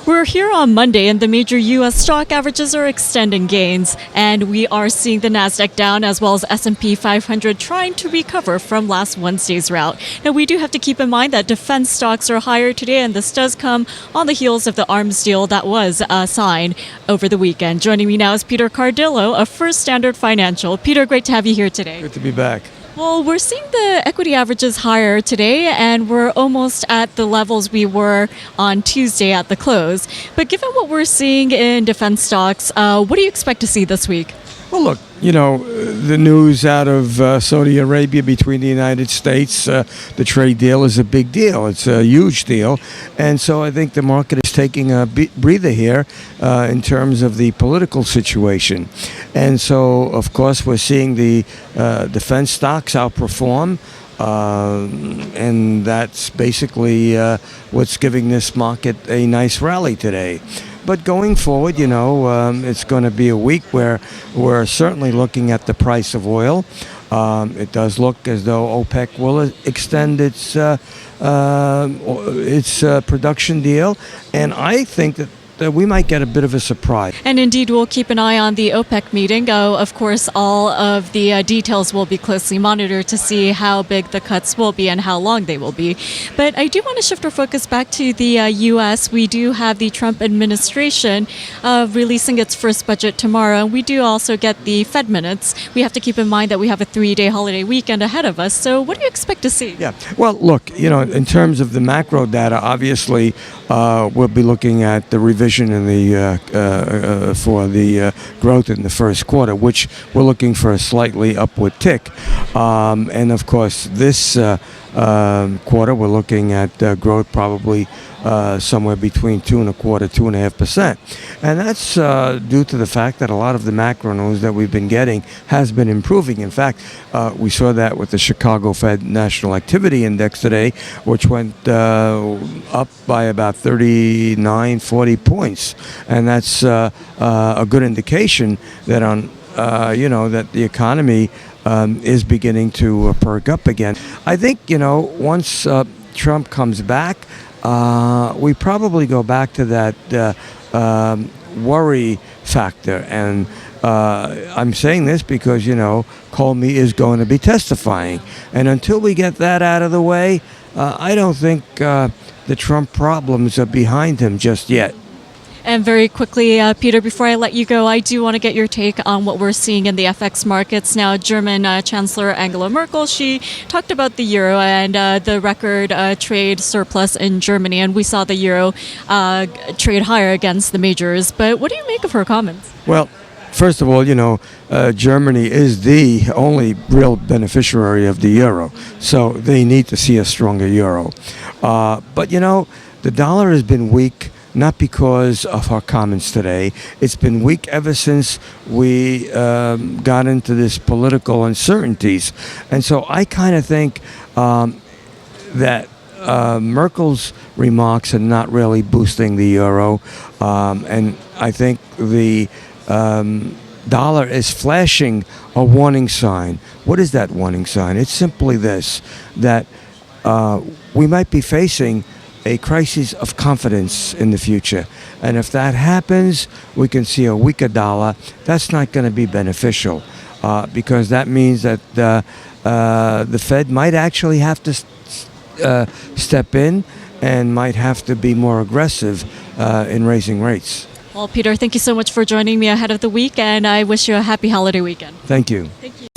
We're here on Monday, and the major U.S. stock averages are extending gains, and we are seeing the Nasdaq down as well as S&P 500 trying to recover from last Wednesday's rout. Now, we do have to keep in mind that defense stocks are higher today, and this does come on the heels of the arms deal that was signed over the weekend. Joining me now is Peter Cardillo of First Standard Financial. Peter, great to have you here today. Good to be back. Well, we're seeing the equity averages higher today, and we're almost at the levels we were on Tuesday at the close. But given what we're seeing in defense stocks, what do you expect to see this week? Well, look, the news out of Saudi Arabia between the United States, the trade deal is a big deal. It's a huge deal. And so I think the market is taking a breather here in terms of the political situation. And so, of course, we're seeing the defense stocks outperform. And that's basically what's giving this market a nice rally today. But going forward, it's going to be a week where we're certainly looking at the price of oil. It does look as though OPEC will extend its production deal, and I think that we might get a bit of a surprise. And indeed, we'll keep an eye on the OPEC meeting. Of course, all of the details will be closely monitored to see how big the cuts will be and how long they will be. But I do want to shift our focus back to the U.S. We do have the Trump administration releasing its first budget tomorrow. And we do also get the Fed minutes. We have to keep in mind that we have a 3-day holiday weekend ahead of us. So what do you expect to see? Yeah, well, look, in terms of the macro data, obviously, we'll be looking at the revision in the for the growth in the first quarter, which we're looking for a slightly upward tick. And of course, this quarter we're looking at growth probably somewhere between 2.25%, 2.5%. And that's due to the fact that a lot of the macro news that we've been getting has been improving. In fact, we saw that with the Chicago Fed National Activity Index today, which went up by about 39, 40 points. And that's a good indication that that the economy is beginning to perk up again. I think, once Trump comes back, we probably go back to that worry factor. And I'm saying this because, Comey is going to be testifying. And until we get that out of the way, I don't think the Trump problems are behind him just yet. And very quickly, Peter, before I let you go, I do want to get your take on what we're seeing in the FX markets. Now, German Chancellor Angela Merkel, she talked about the euro and the record trade surplus in Germany, and we saw the euro trade higher against the majors. But what do you make of her comments? Well, first of all, Germany is the only real beneficiary of the euro, so they need to see a stronger euro. But, the dollar has been weak, not because of our comments today. It's been weak ever since we got into this political uncertainties. And so I kind of think that Merkel's remarks are not really boosting the euro. And I think the dollar is flashing a warning sign. What is that warning sign? It's simply this, that we might be facing a crisis of confidence in the future. And if that happens, we can see a weaker dollar. That's not going to be beneficial because that means that the Fed might actually have to step in and might have to be more aggressive in raising rates. Well, Peter, thank you so much for joining me ahead of the week, and I wish you a happy holiday weekend. Thank you. Thank you.